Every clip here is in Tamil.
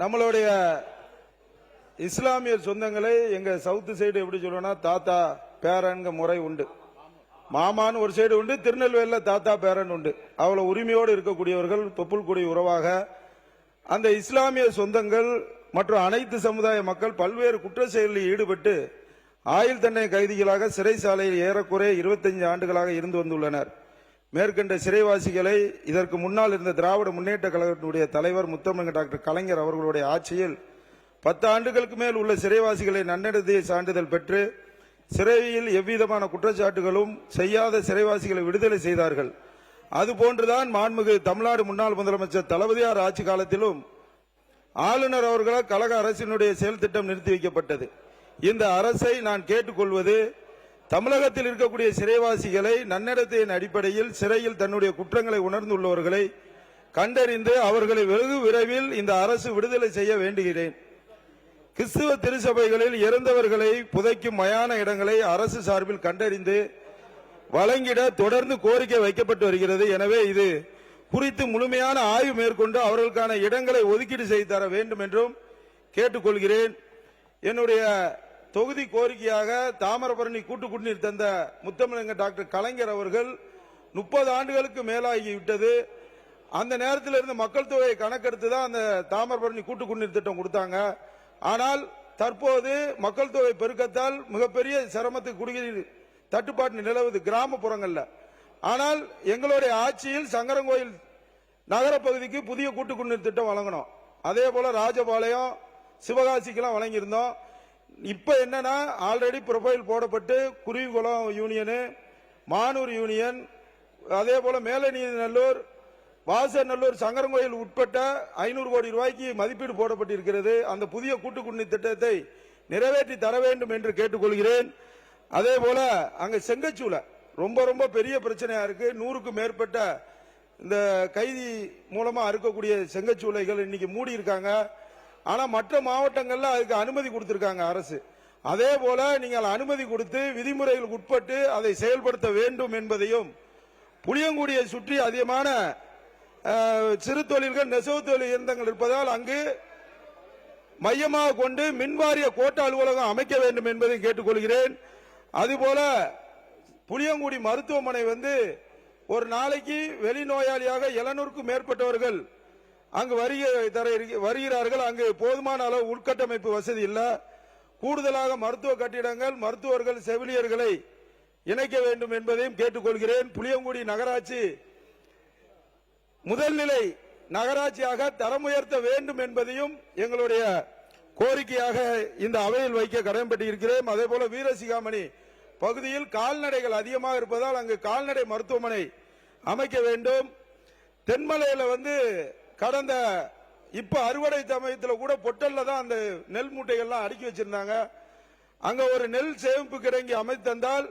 நம்மளுடைய இஸ்லாமிய சொந்தங்களை எங்க சவுத் சைடு எப்படி சொல்லுவோம்னா தாத்தா பேரன்க முறை உண்டு. மாமான்னு ஒரு சைடு உண்டு, திருநெல்வேலியில் தாத்தா பேரன் உண்டு. அவ்வளவு உரிமையோடு இருக்கக்கூடியவர்கள் தொப்புள்குடி உறவாக அந்த இஸ்லாமிய சொந்தங்கள் மற்றும் அனைத்து சமுதாய மக்கள் பல்வேறு குற்ற செயலில் ஈடுபட்டு ஆயுள் தண்டனை கைதிகளாக சிறைச்சாலையில் ஏறக்குறைய 25 ஆண்டுகளாக இருந்து வந்துள்ளனர். மேற்கண்ட சிறைவாசிகளை இதற்கு முன்னால் இருந்த திராவிட முன்னேற்ற கழகத்தினுடைய தலைவர் முத்தமிழ் டாக்டர் கலைஞர் அவர்களுடைய ஆட்சியில் 10 ஆண்டுகளுக்கு மேல் உள்ள சிறைவாசிகளை நன்னடத்தை சான்றிதழ் பெற்று சிறையில் எவ்விதமான குற்றச்சாட்டுகளும் செய்யாத சிறைவாசிகளை விடுதலை செய்தார்கள். அதுபோன்றுதான் மாண்புமிகு தமிழ்நாடு முன்னாள் முதலமைச்சர் தளபதியார் ஆட்சி காலத்திலும் ஆளுநர் அவர்களால் கழக அரசினுடைய செயல் திட்டம் நிறுத்தி வைக்கப்பட்டது. இந்த அரசை நான் கேட்டுக்கொள்வது, தமிழகத்தில் இருக்கக்கூடிய சிறைவாசிகளை நன்னடத்தையின் அடிப்படையில் சிறையில் தன்னுடைய குற்றங்களை உணர்ந்துள்ளவர்களை கண்டறிந்து அவர்களை வெகு விரைவில் இந்த அரசு விடுதலை செய்ய வேண்டுகிறேன். கிறிஸ்துவ திருச்சபைகளில் இறந்தவர்களை புதைக்கும் மயான இடங்களை அரசு சார்பில் கண்டறிந்து வழங்கிட தொடர்ந்து கோரிக்கை வைக்கப்பட்டு வருகிறது. எனவே இது குறித்து முழுமையான ஆய்வு மேற்கொண்டு அவர்களுக்கான இடங்களை ஒதுக்கீடு செய்து தர வேண்டும் என்றும் கேட்டுக்கொள்கிறேன். என்னுடைய தொகுதி கோரிக்கையாக தாமிரபரணி கூட்டு குடிநீர் தந்த முத்தமிழங்க டாக்டர் கலைஞர் அவர்கள் 30 ஆண்டுகளுக்கு மேலாகிவிட்டது. அந்த நேரத்தில் இருந்த மக்கள் தொகையை கணக்கெடுத்து தான் அந்த தாமிரபரணி கூட்டு குடிநீர் திட்டம் கொடுத்தாங்க. ஆனால் தற்போது மக்கள் தொகை பெருக்கத்தால் மிகப்பெரிய சிரமத்துக்கு குடிநீர் தட்டுப்பாட்டு நிலவுது கிராமப்புறங்கள்ல. ஆனால் எங்களுடைய ஆட்சியில் சங்கரங்கோயில் நகர பகுதிக்கு புதிய கூட்டு குடிநீர் திட்டம் வழங்கணும். அதே போல ராஜபாளையம் சிவகாசிக்கெல்லாம் வழங்கியிருந்தோம். இப்ப என்னன்னா ஆல்ரெடி ப்ரொஃபைல் போடப்பட்டு குருவிகுளம் யூனியனு, மானூர் யூனியன், அதே போல மேலநீதிநல்லூர், வாசநல்லூர், சங்கரங்கோயில் உட்பட்ட 500 கோடி ரூபாய்க்கு மதிப்பீடு போடப்பட்டிருக்கிறது. அந்த புதிய கூட்டு குடிநீர் திட்டத்தை நிறைவேற்றி தர வேண்டும் என்று கேட்டுக்கொள்கிறேன். அதே போல அங்க செங்கச்சூல ரொம்ப ரொம்ப பெரிய பிரச்சனையா இருக்கு. 100க்கும் மேற்பட்ட இந்த கைதி மூலமா இருக்கக்கூடிய செங்கச்சூளைகள் இன்னைக்கு மூடி இருக்காங்க. ஆனா மற்ற மாவட்டங்கள்ல அதுக்கு அனுமதி கொடுத்திருக்காங்க அரசு. அதே போல நீங்கள் அனுமதி கொடுத்து விதிமுறைகளுக்கு உட்பட்டு அதை செயல்படுத்த வேண்டும் என்பதையும், புளியங்குடியை சுற்றி அதிகமான சிறு தொழில்கள் நெசவு தொழில் இயந்திரங்கள் இருப்பதால் அங்கு மையமாக கொண்டு மின்வாரிய கோட்ட அலுவலகம் அமைக்க வேண்டும் என்பதை கேட்டுக்கொள்கிறேன். அதுபோல புளியங்குடி மருத்துவமனை ஒரு நாளைக்கு வெளிநோயாளியாக 700க்கும் மேற்பட்டவர்கள் அங்கு வருகிறார்கள். அங்கு போதுமான அளவு உள்கட்டமைப்பு வசதி இல்ல. கூடுதலாக மருத்துவ கட்டிடங்கள், மருத்துவர்கள், செவிலியர்களை இணைக்க வேண்டும் என்பதையும் கேட்டுக்கொள்கிறேன். புளியங்குடி நகராட்சி முதல்நிலை நகராட்சியாக தரம் உயர்த்த வேண்டும் என்பதையும் எங்களுடைய கோரிக்கையாக இந்த அவையில் வைக்க கடமைப்பட்டிருக்கிறேன். அதே போல வீரசிகாமணி பகுதியில் கால்நடைகள் அதிகமாக இருப்பதால் அங்கு கால்நடை மருத்துவமனை அமைக்க வேண்டும். தென்மலையில கடந்த இப்ப அறுவடை சமயத்தில் கூட பொட்டல்ல தான் அந்த நெல் மூட்டைகள்லாம் அடுக்கி வச்சிருந்தாங்க. அங்க ஒரு நெல் சேமிப்பு கிடங்கி அமைத்தந்தால்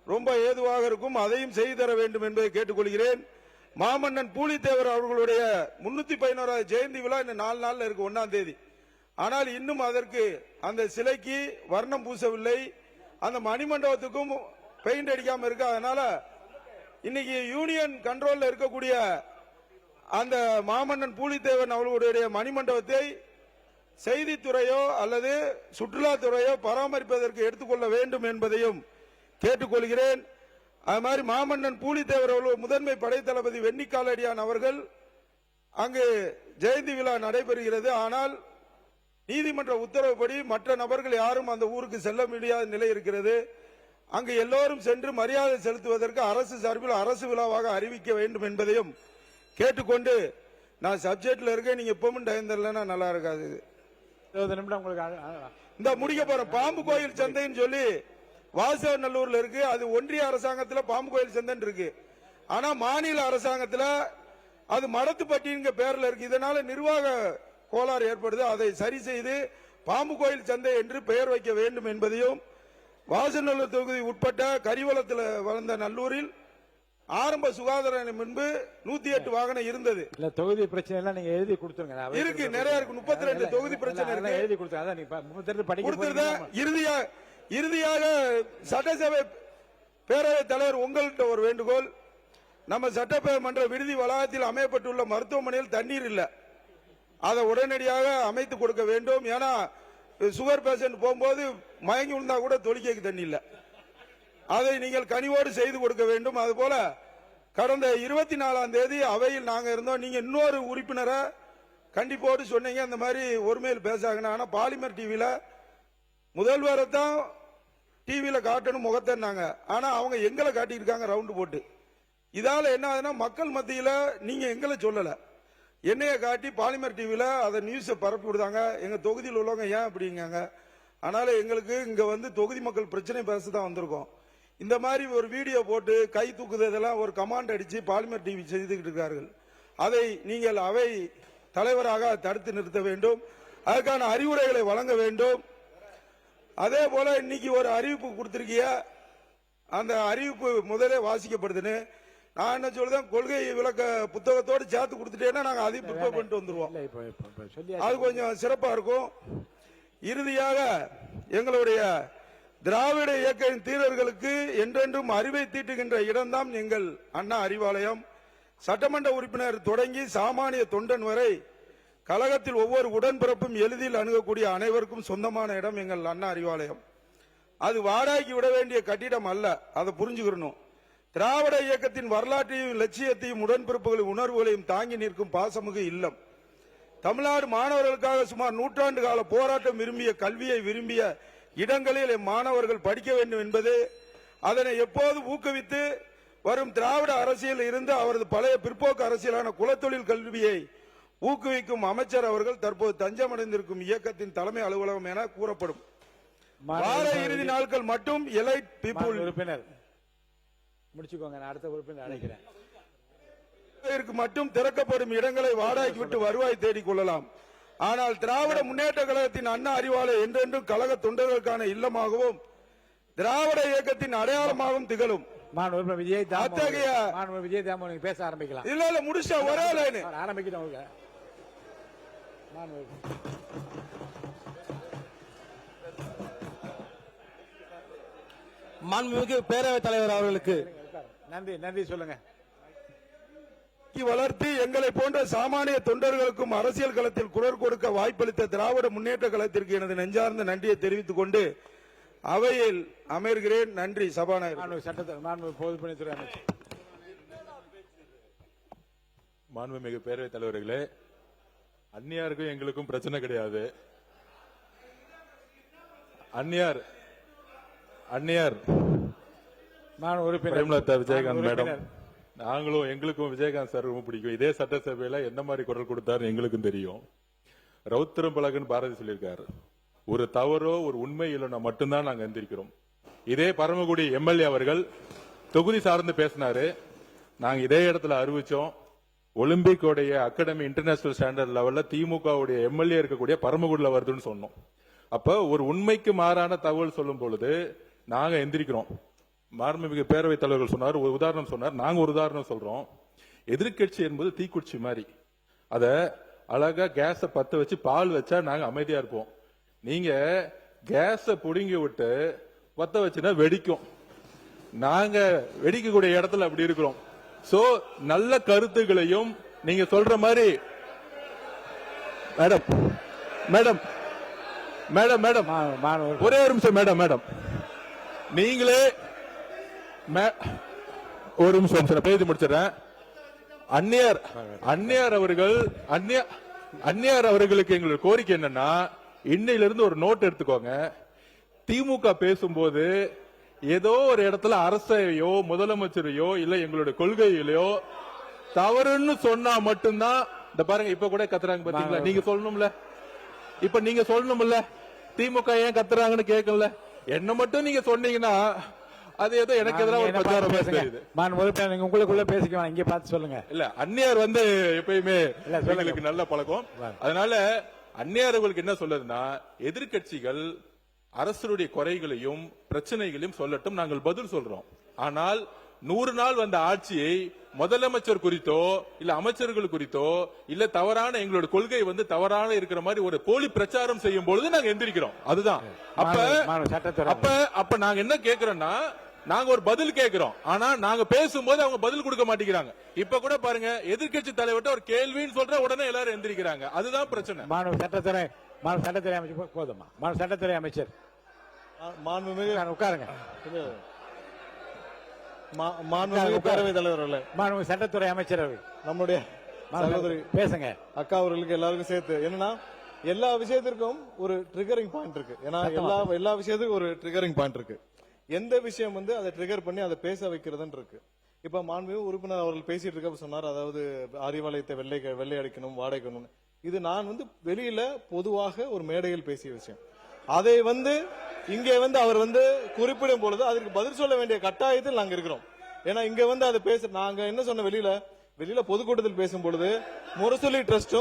ரொம்ப ஏதுவாக இருக்கும். அதையும் செய்து தர வேண்டும் என்பதை கேட்டுக்கொள்கிறேன். மாமன்னன் பூலித்தேவர் அவர்களுடைய 311வது ஜெயந்தி விழா இன்னும் 4 நாள்ல இருக்கு, 1ஆம் தேதி. ஆனால் இன்னும் அதற்கு அந்த சிலைக்கு வர்ணம் பூசவில்லை. அந்த மணிமண்டபத்துக்கும் பெயிண்ட் அடிக்காம இருக்கு. அதனால இன்னைக்கு யூனியன் கண்ட்ரோல்ல இருக்கக்கூடிய அந்த மாமன்னன் பூலித்தேவன் அவர்களுடைய மணிமண்டபத்தை செய்தித்துறையோ அல்லது சுற்றுலாத்துறையோ பராமரிப்பதற்கு எடுத்துக்கொள்ள வேண்டும் என்பதையும் கேட்டுக்கொள்கிறேன். அது மாதிரி மாமன்னன் பூலித்தேவர் அவர்கள் முதன்மை படைத்தளபதி வெண்ணிக்காலடியான் அவர்கள் அங்கு ஜெயந்தி விழா நடைபெறுகிறது. ஆனால் நீதிமன்ற உத்தரவுப்படி மற்ற நபர்கள் யாரும் அந்த ஊருக்கு செல்ல முடியாத நிலை இருக்கிறது. அங்கு எல்லோரும் சென்று மரியாதை செலுத்துவதற்கு அரசு சார்பில் அரசு விழாவாக அறிவிக்க வேண்டும் என்பதையும் கேட்டுக்கொண்டு நான் சப்ஜெக்ட்ல இருக்கேன். நீங்க எப்பவும் டைம் தரலன்னா நல்லா இருக்காது. 20 நிமிடம் உங்களுக்கு இந்த முடிக்க போறேன். பாம்பு கோயில் சந்தைன்னு சொல்லி வாசநல்லூர்ல இருக்கு. அது ஒன்றிய அரசாங்கத்தில் பாம்பு கோயில் சந்தைன்னு இருக்கு. ஆனா மாநில அரசாங்கத்தில் அது மடத்துப்பட்டிங்க பேர்ல இருக்கு. இதனால நிர்வாக கோளாறு ஏற்படுது. அதை சரி செய்து பாம்பு கோயில் சந்தை என்று பெயர் வைக்க வேண்டும் என்பதையும், வாசநல்லூர் தொகுதி உட்பட்ட கரிவலத்தில் வளர்ந்த நல்லூரில் ஆரம்ப சுகாதார முன்பு 108 வாகனம் இருந்தது. தொகுதி பிரச்சனை எல்லாம் நீங்க எழுதி கொடுத்துருங்க. இருக்கு, நிறைய இருக்கு. 32 தொகுதி பிரச்சனை இருக்கு, எழுதி கொடுத்துருங்க. இறுதியாக சட்டசபை பேரவைத் தலைவர் உங்கள்கிட்ட ஒரு வேண்டுகோள். நம்ம சட்டமன்ற விடுதி வளாகத்தில் அமையப்பட்டுள்ள மருத்துவமனையில் தண்ணீர் இல்ல. அதை உடனடியாக அமைத்து கொடுக்க வேண்டும். ஏன்னா சுகர் பேஷண்ட் போகும்போது மயங்கி விழுந்தா கூட தொழிக்கைக்கு தண்ணி இல்லை. அதை நீங்கள் கனிவோடு செய்து கொடுக்க வேண்டும். அதுபோல கடந்த 24ஆம் தேதி அவையில் நாங்க இருந்தோம். நீங்க இன்னொரு உறுப்பினரை கண்டிப்போடு சொன்னீங்க, இந்த மாதிரி ஒருமையில் பேசாங்க. ஆனா பாலிமர் டிவியில முதல்வரை தான் டிவியில காட்டணும் முகத்தன்னாங்க. ஆனா அவங்க எங்களை காட்டியிருக்காங்க ரவுண்டு போட்டு. இதால என்ன ஆகுதுன்னா மக்கள் மத்தியில நீங்க எங்களை சொல்லல, என்னைய காட்டி பாலிமர் டிவியில அதை நியூஸை பரப்பி விடுதாங்க. எங்க தொகுதியில் உள்ளவங்க ஏன் அப்படிங்காங்க. அதனால எங்களுக்கு இங்க வந்து தொகுதி மக்கள் பிரச்சனை பேச தான் வந்திருக்கோம். இந்த மாதிரி ஒரு வீடியோ போட்டு கை தூக்குதெல்லாம் ஒரு கமாண்ட் அடிச்சு பாலிமர் டிவி செய்துகிட்டு இருக்கார்கள். அதை நீங்கள் அவை தலைவராக தடுத்து நிறுத்த வேண்டும். அதுக்கான அறிவுரைகளை வழங்க வேண்டும். அதே போல இன்னைக்கு ஒரு அறிவிப்பு கொடுத்திருக்கிய, அந்த அறிவிப்பு முதலே வாசிக்கப்படுதுன்னு நான் என்ன சொல்றேன், கொள்கை விளக்க புத்தகத்தோடு சேர்த்து கொடுத்துட்டேன்னா நாங்க அதையும் ப்ரிப்பேர் பண்ணிட்டு வந்துருவோம். அது கொஞ்சம் சிறப்பா இருக்கும். இறுதியாக எங்களுடைய திராவிட இயக்க தீரர்களுக்கு என்றென்றும் அறிவை தீட்டுகின்ற இடம்தான் எங்கள் அண்ணா அறிவாலயம். சட்டமன்ற உறுப்பினர் தொடங்கி சாமானிய தொண்டன் வரை கழகத்தில் ஒவ்வொரு உடன்பிறப்பும் எளிதில் அணுகக்கூடிய அனைவருக்கும் சொந்தமான இடம் எங்கள் அண்ணா அறிவாலயம். அது வாடகைக்கு விட வேண்டிய கட்டிடம் அல்ல, அதை புரிஞ்சுக்கணும். திராவிட இயக்கத்தின் வரலாற்றையும் லட்சியத்தையும் உடன்பிறப்புகளின் உணர்வுகளையும் தாங்கி நிற்கும் பாசமிகு இல்லம். தமிழ்நாடு மாணவர்களுக்காக சுமார் 100 ஆண்டு கால போராட்டம் விரும்பிய கல்வியை விரும்பிய இடங்களில் மாணவர்கள் படிக்க வேண்டும் என்பது, அதனை எப்போது ஊக்குவித்து வரும் திராவிட அரசியல் இருந்து அவரது பழைய பிற்போக்கு அரசியலான குலத்தொழில் கல்வியை ஊக்குவிக்கும் அமைச்சர் அவர்கள் தற்போது தஞ்சமடைந்திருக்கும் இயக்கத்தின் தலைமை அலுவலகம் என கூறப்படும். வார இறுதி நாட்கள் மட்டும் எலைட் பீப்புள் உறுப்பினர் முடிச்சுக்கோங்க, நான் அடுத்த உறுப்பினர் அழைக்கிறேன். மட்டும் திறக்கப்படும் இடங்களை வாடகைக்கு விட்டு வருவாய் தேடிக் கொள்ளலாம். ஆனால் திராவிட முன்னேற்ற கழகத்தின் அண்ணா அறிவாலயம் என்றென்றும் கழக தொண்டர்களுக்கான இல்லமாகவும் திராவிட இயக்கத்தின் அடையாளமாகவும் திகழும். விஜய் அத்தகைய விஜய் தாமோ நீங்க பேச ஆரம்பிக்கலாம். இல்ல முடிச்சா ஒரே லைன் ஆரம்பிக்கிறோம். மாண்புமிகு பேரவைத் தலைவர் அவர்களுக்கு நன்றி சொல்லுங்க. வளர்த்து எங்களை போன்ற சாமானிய தொண்டர்களுக்கும் அரசியல் களத்தில் குரல் கொடுக்க வாய்ப்பளித்த திராவிட முன்னேற்ற கழகத்திற்கு எனது நெஞ்சார்ந்த நன்றியை தெரிவித்துக் கொண்டு அவையில் அமர்கிறேன். நன்றி சபாநாயகர். சட்டத்தை பொதுப்பணித்துறை அமைச்சர். மாண்புமிகு பேரவைத் தலைவர்களே, அந்நியாருக்கும் எங்களுக்கும் பிரச்சனை கிடையாது. அந்நியார் பிரேமலதா விஜயகாந்த் மேடம், நாங்களும் எங்களுக்கும் விஜயகாந்த் சார் ரொம்ப பிடிக்கும். இதே சட்டசபையில என்ன மாதிரி குரல் கொடுத்தாரு எங்களுக்கும் தெரியும். ரவுத்திரம் பழகுன்னு பாரதி சொல்லியிருக்காரு, ஒரு தவறோ ஒரு உண்மை இல்லைன்னா மட்டும்தான் நாங்க எந்திரிக்கிறோம். இதே பரமக்குடி எம்எல்ஏ அவர்கள் தொகுதி சார்ந்து பேசினாரு. நாங்க இதே இடத்துல அறிவிச்சோம், ஒலிம்பிக் உடைய அகாடமி இன்டர்நேஷனல் ஸ்டாண்டர்ட் லெவல்ல திமுக எம்எல்ஏ இருக்கக்கூடிய பரமக்குடியில் வருதுன்னு சொன்னோம். அப்ப ஒரு உண்மைக்கு மாறான தகவல் சொல்லும் பொழுது நாங்க எந்திரிக்கிறோம். மாண்புமிகு பேரவைத் தலைவர்கள் சொன்னார், ஒரு உதாரணம் சொன்னார், நாங்க ஒரு உதாரணம் சொல்றோம். எதிர்கட்சி என்பது தீக்குச்சி மாதிரி, அத அழகா கேஸ பத்த வச்சு பால் வச்சா நாங்க அமைதியா இருப்போம். நீங்க கேஸ புடுங்கி விட்டு பத்த வச்சுன்னா வெடிக்கும். நாங்க வெடிக்கக்கூடிய இடத்துல அப்படி இருக்கிறோம். சோ நல்ல கருத்துக்களையும் நீங்க சொல்ற மாதிரி மேடம் மேடம் மேடம் மேடம் ஒரே ஒரு நிமிஷம் மேடம் நீங்களே ஒரு நிமிஷம் பேசி முடிச்சிடறேன். அந்நியார் அவர்களுக்கு எங்களுடைய கோரிக்கை என்னன்னா, இன்னையிலிருந்து ஒரு நோட் எடுத்துக்கோங்க. திமுக பேசும்போது ஏதோ ஒரு இடத்துல அரசையோ முதலமைச்சரையோ இல்ல எங்களுடைய கொள்கையிலையோ தவறுன்னு சொன்னா மட்டும்தான், இந்த பாருங்க இப்ப கூட கத்துறாங்க பாத்தீங்களா, நீங்க சொல்லணும்ல, இப்ப நீங்க சொல்லணும்ல, திமுக ஏன் கத்துறாங்கன்னு கேட்கல. என்ன மட்டும் நீங்க சொன்னீங்கன்னா அது ஏதோ எனக்கு எதிராக ஒரு பிரச்சாரம் தெரியுது. உங்களுக்குள்ள பேசிக்கலாம், இங்க பார்த்து சொல்லுங்க. இல்ல அந்நியார் எப்பயுமே எங்களுக்கு நல்ல பழக்கம். அதனால அந்நியார்களுக்கு என்ன சொல்லுதுன்னா, எதிர்கட்சிகள் அரசுடைய குறைகளையும் பிரச்சனைகளையும் சொல்லட்டும், நாங்கள் பதில் சொல்றோம். ஆனால் 100 நாள் வந்த ஆட்சியை முதலமைச்சர் குறித்தோ இல்ல அமைச்சர்கள் குறித்தோ இல்ல தவறான எங்களோட கொள்கை தவறான இருக்கிற மாதிரி ஒரு போலி பிரச்சாரம் செய்யும் பொழுது நாங்க எந்திரிக்கிறோம். அதுதான் அப்ப நாங்க என்ன கேக்குறோம்னா, நாங்க ஒரு பதில் கேட்கிறோம். ஆனா நாங்க பேசும்போது அவங்க பதில் கொடுக்க மாட்டேங்கிறாங்க. இப்ப கூட பாருங்க, எதிர்க்கட்சி தலைவர்கிட்ட ஒரு கேள்வின்னு சொல்ற உடனே எல்லாரும் எந்திரிக்கிறாங்க. அதுதான் பிரச்சனை. மாண்பு சட்டத்துறை அமைச்சர் போதுமா? மாண்பு சட்டத்துறை அமைச்சர் மாண்புமிகு உட்காருங்க. மாண்புமிகு பேரவைத் தலைவர் அவர்களே, மாண்பு சட்டத்துறை அமைச்சர் அவர்கள் நம்முடைய சகோதரி பேசுங்க. அக்கா அவர்களுக்கு எல்லாருக்கும் சேர்த்து என்னன்னா, எல்லா விஷயத்திற்கும் ஒரு ட்ரிகரிங் பாயிண்ட் இருக்கு. ஏன்னா எல்லா விஷயத்துக்கும் ஒரு ட்ரிகரிங் பாயிண்ட் இருக்கு. எந்த விஷயம் வந்து அதை ட்ரிகர் பண்ணி அதை பேச வைக்கிறதுன்னு இருக்கு. இப்ப மாண்புமிகு உறுப்பினர் அவர்கள் பேசிட்டு இருக்க சொன்னார், அதாவது அறிவாலயத்தை வெள்ளை அடிக்கணும், வாடகைக்கணும். இது நான் வந்து வெளியில பொதுவாக ஒரு மேடையில் பேசிய விஷயம். அதை வந்து இங்கே வந்து அவர் வந்து குறிப்பிடும் பொழுது அதற்கு பதில் சொல்ல வேண்டிய கட்டாயத்தில் நாங்க இருக்கிறோம். ஏன்னா இங்க வந்து அதை நாங்க என்ன சொன்ன, வெளியில பொதுக்கூட்டத்தில் பேசும் பொழுது முரசொலி ட்ரஸ்ட்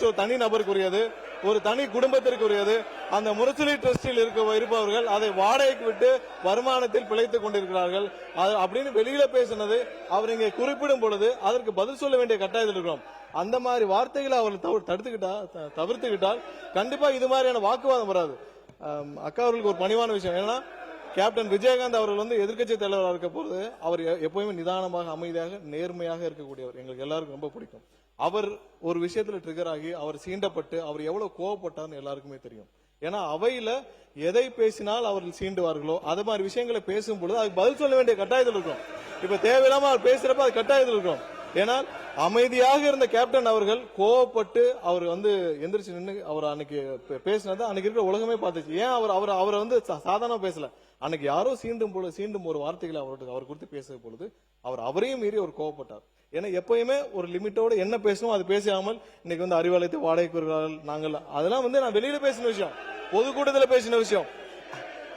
ஒரு தனி நபருக்குரியது, ஒரு தனி குடும்பத்திற்குரியது. அந்த முரசொலி ட்ரஸ்டில் இருப்பவர்கள் அதை வாடகைக்கு விட்டு வருமானத்தில் பிழைத்துக் கொண்டிருக்கிறார்கள் அப்படின்னு வெளியில பேசினது அவர் இங்கே குறிப்பிடும் பொழுது அதற்கு பதில் சொல்ல வேண்டிய கட்டாயத்தில் இருக்கிறோம். அந்த மாதிரி வார்த்தைகளை அவர் தவிர்த்துக்கிட்டால் கண்டிப்பா இது மாதிரியான வாக்குவாதம் வராது. அக்கா அவர்களுக்கு ஒரு பணிவான விஷயம், ஏன்னா கேப்டன் விஜயகாந்த் அவர்கள் வந்து எதிர்க்கட்சி தலைவராக இருக்க போது அவர் எப்பவுமே நிதானமாக, அமைதியாக, நேர்மையாக இருக்கக்கூடியவர். எங்களுக்கு எல்லாருக்கும் ரொம்ப பிடிக்கும். அவர் ஒரு விஷயத்துல ட்ரிகர் ஆகி அவர் சீண்டப்பட்டு அவர் எவ்வளவு கோவப்பட்டார்னு எல்லாருக்குமே தெரியும். ஏன்னா அவையில எதை பேசினால் அவர்கள் சீண்டுவார்களோ அது மாதிரி விஷயங்களை பேசும் பொழுது அதுக்கு பதில் சொல்ல வேண்டிய கட்டாயத்தில் இருக்கும். இப்ப தேவையில்லாம அவர் பேசுறப்ப அது கட்டாயத்தில் இருக்கும். ஏனால் அமைதியாக இருந்த கேப்டன் அவர்கள் கோவப்பட்டு அவர் வந்து எந்திரிச்சு நின்று அவர் அன்னைக்கு பேசினதை அன்னைக்கு இருக்கிற உலகமே பார்த்துச்சு. ஏன் அவரை வந்து சாதாரண பேசல, அன்னைக்கு யாரோ சீண்டும் ஒரு வார்த்தைகளை அவர் குறித்து பேசும் பொழுது அவரையும் மீறி அவர் கோவப்பட்டார். ஏன்னா எப்பயுமே ஒரு லிமிட்டோட என்ன பேசணும் அது பேசாமல் இன்னைக்கு வந்து அறிவாலயத்தை வாடகைக்கு வருகிறார்கள் நாங்கள், அதெல்லாம் வந்து நான் வெளியில பேசின விஷயம், பொதுக்கூட்டத்தில் பேசின விஷயம்.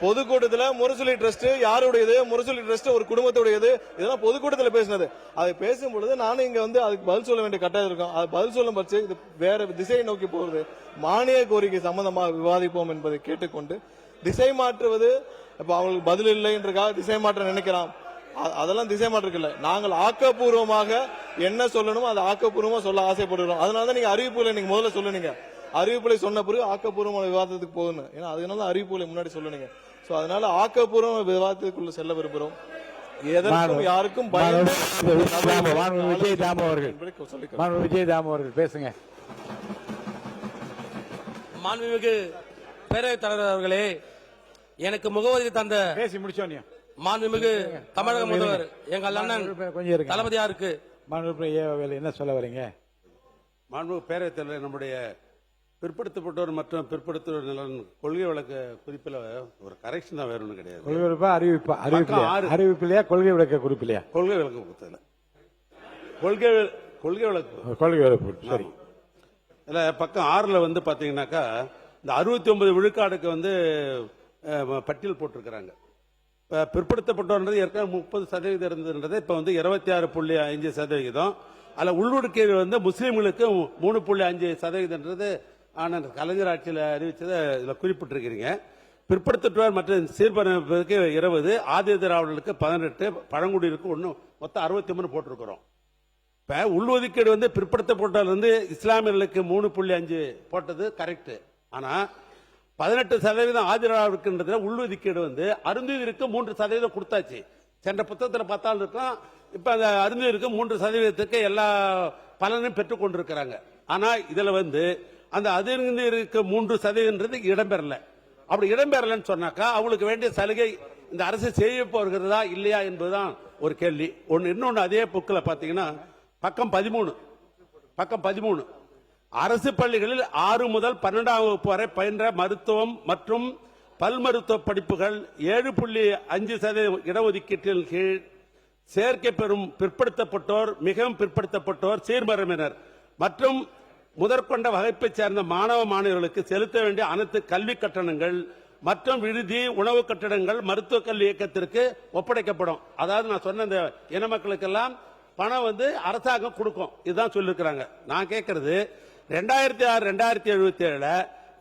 பொதுக்கூட்டத்தில் முரசொலி ட்ரஸ்ட் யாருடையது, முரசொலி ட்ரஸ்ட் ஒரு குடும்பத்துடையது, இதெல்லாம் பொதுக்கூட்டத்தில் பேசினது. அதை பேசும் பொழுது நானும் இங்க வந்து அதுக்கு பதில் சொல்ல வேண்டிய கட்டாயம் இருக்கும். அது பதில் சொல்லும் பட்சம் இது வேற திசையை நோக்கி போகிறது. மானிய கோரிக்கை சம்பந்தமாக விவாதிப்போம் என்பதை கேட்டுக்கொண்டு திசை மாற்றுவது, இப்ப அவங்களுக்கு பதில் இல்லை என்றுக்காக திசை மாற்ற நினைக்கிறான், அதெல்லாம் திசை மாற்றம் இல்லை. நாங்கள் ஆக்கப்பூர்வமாக என்ன சொல்லணுமோ அதை ஆக்கப்பூர்வமா சொல்ல ஆசைப்படுகிறோம். அதனாலதான் நீங்க அறிவிப்புகளை நீங்க முதல்ல சொல்லுனீங்க, அறிவிப்புகளை சொன்ன பிறகு ஆக்கப்பூர்வமான விவாதத்துக்கு போகணும். ஏன்னா அதனால அறிவிப்புகளை முன்னாடி சொல்லுனீங்க. சோ அதனால ஆக்கப்பூர்வ விவாதத்துக்குள்ள செல்ல விரும்புகிறோம். எதற்கும் யாருக்கும் விஜயதாம் அவர்கள் பேசுங்க. மாண்புமிகு பேரவைத் தலைவர் அவர்களே, எனக்கு முகவரி தந்த பேசி முடிச்சோம். மாண்புமிகு தமிழக முதல்வர் எங்கள் அண்ணன் கொஞ்சம் தளபதியாருக்கு என்ன சொல்ல வரீங்க? மாண்புமிகு பேரவைத் தலைவர், நம்முடைய பிற்படுத்தப்பட்டோர் மற்றும் பிற்படுத்தோர் நலன் கொள்கை வழக்க குறிப்பில் ஒரு கரெக்ஷன் தான், வேற ஒன்றும் கிடையாது. கொள்கை விளக்கா அறிவிப்பிலையா கொள்கை விளக்க குறிப்பிலையா? கொள்கை விளக்க புத்தகத்தில் கொள்கை விளக்கு சரி. இல்ல பக்கம் 6ல் வந்து பாத்தீங்கன்னாக்கா இந்த 69 விழுக்காடுக்கு வந்து பட்டியல் போட்டிருக்கிறாங்க. இப்ப பிற்படுத்தப்பட்டோர்ன்றது ஏற்கனவே 30% இருந்ததுன்றது இப்ப வந்து 26.5%. அதுல உள்ளுடுக்கீடு வந்து முஸ்லீம்களுக்கு 3.5%. ஆனால் கலைஞர் ஆட்சியில் அறிவிச்சதை இதுல குறிப்பிட்டிருக்கிறீங்க. பிற்படுத்தப்பட்டோர் மற்றும் சீர்பரப்புக்கு 20, ஆதி திராவிடர்களுக்கு 18, பழங்குடியிருக்கு 1, மொத்தம் 63 போட்டிருக்கிறோம். இப்ப உள்ஒதுக்கீடு வந்து பிற்படுத்தப்பட்டோர் வந்து இஸ்லாமியர்களுக்கு 3.5 போட்டது கரெக்ட். ஆனா 18% ஆதிராவிற்குன்றதுல உள்ஒதுக்கீடு வந்து அருந்ததிற்கு 3% கொடுத்தாச்சு. சென்ற புத்தகத்தில் 10 இருக்கும். இப்ப அந்த அருந்ததிற்கு 3% எல்லா பலனும் பெற்றுக் கொண்டிருக்கிறாங்க. ஆனா இதுல வந்து அந்த அருந்ததிற்கு 3% இடம்பெறல. அப்படி இடம்பெறலன்னு சொன்னாக்கா அவங்களுக்கு வேண்டிய சலுகை இந்த அரசு செய்ய போகிறதா இல்லையா என்பதுதான் ஒரு கேள்வி. இன்னொன்னு அதே புக்கில் பாத்தீங்கன்னா பக்கம் 13 அரசு பள்ளிகளில் 6 முதல் 12ஆம் வகுப்பு வரை பயின்ற மருத்துவம் மற்றும் பல் மருத்துவ படிப்புகள் 7.5% இடஒதுக்கீட்டின் கீழ் சேர்க்கை பெறும் பிற்படுத்தப்பட்டோர், மிகவும் பிற்படுத்தப்பட்டோர், சீர்மரபினர் மற்றும் முதற்கொண்ட வகுப்பைச் சேர்ந்த மாணவ மாணவர்களுக்கு செலுத்த வேண்டிய அனைத்து கல்வி கட்டணங்கள் மற்றும் விடுதி, உணவு கட்டணங்கள் மருத்துவ கல்வி இயக்கத்திற்கு ஒப்படைக்கப்படும். அதாவது நான் சொன்ன இந்த இன மக்களுக்கெல்லாம் பணம் வந்து அரசாங்கம் கொடுக்கும். இதுதான் சொல்லிருக்கிறாங்க. நான் கேட்கறது 2006-2077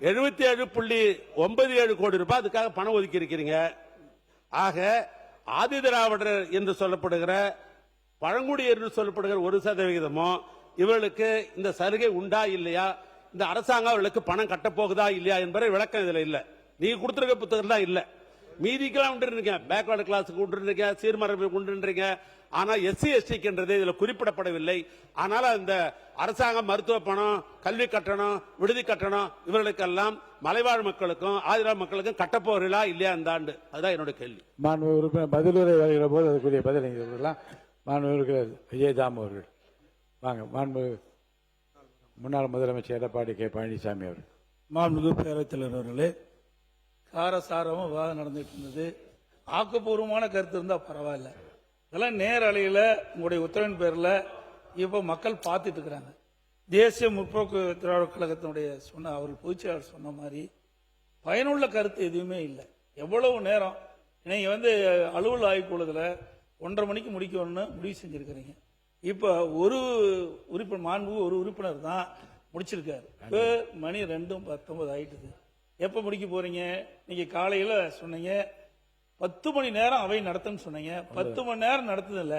77.97 கோடி ரூபாய் அதுக்காக பணம் ஒதுக்கி இருக்கிறீங்க. ஆக ஆதி திராவிடர் என்று சொல்லப்படுகிற, பழங்குடியர் என்று சொல்லப்படுகிற 1% இவர்களுக்கு இந்த சலுகை உண்டா இல்லையா, இந்த அரசாங்கம் அவர்களுக்கு பணம் கட்டப்போகுதா இல்லையா என்பதை விளக்கம் இதுல இல்ல. நீங்க கொடுத்திருக்க புத்தகம் தான் இல்ல. மீதிக்கெல்லாம் விட்டுருங்க, பேக்வர்டு கிளாஸுக்கு விட்டுருங்க, சீர்மரபு விட்டுருங்க. ஆனா எஸ்சி எஸ்டிக்குன்றது இதுல குறிப்பிடப்படவில்லை. ஆனால் அந்த அரசாங்கம் மருத்துவ பணம், கல்வி கட்டணம், விடுதி கட்டணம் இவர்களுக்கெல்லாம் மலைவாழ் மக்களுக்கும் ஆதிவாசி மக்களுக்கும் கட்டப்போறீங்களா இல்லையா இந்த ஆண்டு? அதுதான் என்னோட கேள்வி. மாண்பு உறுப்பினர் பதிலுரை வருகிற போது அதுக்குரிய பதில் நீங்கள் சொல்லலாம். மாண்பு உறுப்பினர் விஜயதாம் அவர்கள் வாங்க. மாண்பு முன்னாள் முதலமைச்சர் எடப்பாடி கே பழனிசாமி அவர்கள். மாண்புமிகு பேரவைத் தலைவர் அவர்களே, காரசாரமும் விவாதம் நடந்துட்டு இருந்தது. ஆக்கப்பூர்வமான கருத்து இருந்தா பரவாயில்ல. இதெல்லாம் நேரலையில உங்களுடைய உத்தரவின் பேர்ல இப்ப மக்கள் பார்த்துட்டு இருக்கிறாங்க. தேசிய முற்போக்கு திராவிட கழகத்தினுடைய அவர்கள் பொதுச்செயலாளர் சொன்ன மாதிரி பயனுள்ள கருத்து எதுவுமே இல்லை. எவ்வளவு நேரம் நீங்க அலுவல் ஆய்வுக்குழுதுல 1:30 மணிக்கு முடிக்கணும்னு முடிவு செஞ்சிருக்கிறீங்க. இப்ப ஒரு உறுப்பினர் மாண்பு ஒரு உறுப்பினர் தான் முடிச்சிருக்காரு. இப்ப மணி 2:19 ஆயிட்டுது. எப்ப முடிக்க போறீங்க? நீங்க காலையில சொன்னீங்க 10 மணி நேரம் அவை நடத்துன்னு சொன்னீங்க. 10 மணி நேரம் நடத்துதில்ல.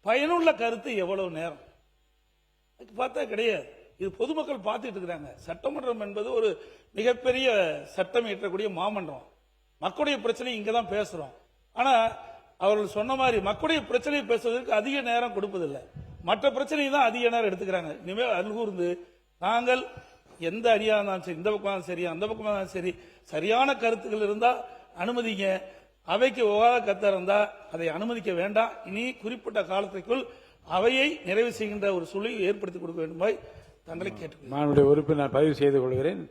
பயனுள்ள கருத்து எவ்வளவு நேரம் பார்த்தா கிடையாது. இது பொதுமக்கள் பார்த்துட்டு இருக்கிறாங்க. சட்டமன்றம் என்பது ஒரு மிகப்பெரிய சட்டம் இயற்றக்கூடிய மாமன்றம். மக்களுடைய பிரச்சனை இங்கதான் பேசுறோம். ஆனா அவர்கள் சொன்ன மாதிரி மக்களுடைய பிரச்சனையை பேசுவதற்கு அதிக நேரம் கொடுப்பதில்லை. மற்ற பிரச்சனையை தான் அதிக நேரம் எடுத்துக்கிறாங்க. இனிமேல் அருகூர்ந்து தாங்கள் எந்த அணியா இருந்தாலும் சரி, இந்த பக்கம் சரி அந்த பக்கம் இருந்தாலும் சரி, சரியான கருத்துக்கள் இருந்தா அனுமதிங்க. அவைக்கு விவாத கருத்து இருந்தா அதை அனுமதிக்க வேண்டாம். இனி குறிப்பிட்ட காலத்திற்குள் அவையை நிறைவு செய்கின்ற ஒரு சூழலை ஏற்படுத்தி கொடுக்க வேண்டும் தங்களை கேட்டுக்கொள்கிறேன். மாண்புடைய உறுப்பினர் பதிவு செய்து கொள்கிறேன்.